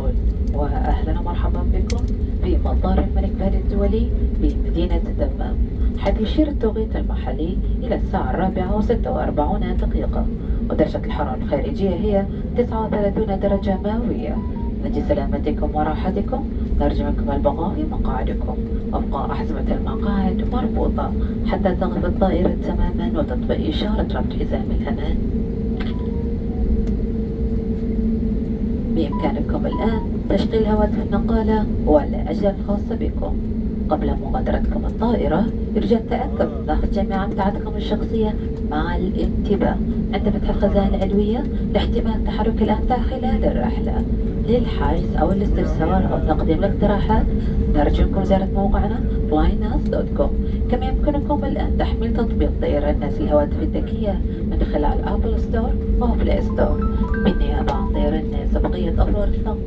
الوصول، وأهلا ومرحبا بكم في مطار الملك فهد الدولي بمدينة الدمام، حيث يشير التوقيت المحلي إلى الساعة 4:46، ودرجة الحرارة الخارجية هي 39 درجة مئوية. نجي سلامتكم وراحتكم، نرجو منكم البقاء في مقاعدكم وابقاء أحزمة المقاعد مربوطة حتى تغلق الطائرة تماما وتطفئ إشارة ربط حزام الأمان. بإمكانكم الآن تشغيل هواتف النقالة والأجهزة الخاصة بكم. قبل مغادرتكم الطائرة يرجى التأكد من ضغط جميع أمتعتكم الشخصية مع الانتباه عند فتح الخزائن العلوية لاحتمال تحرك الأمتعة خلال الرحلة. للحجز أو الاستفسار أو تقديم الاقتراحات نرجوكم زيارة موقعنا flynas.com. كما يمكنكم الآن تحميل تطبيق طيران الناس الهواتف الذكية من خلال أبل ستور أو بلاي ستور. بالنيابة عن طيران الناس وبقية أفراد الطاقم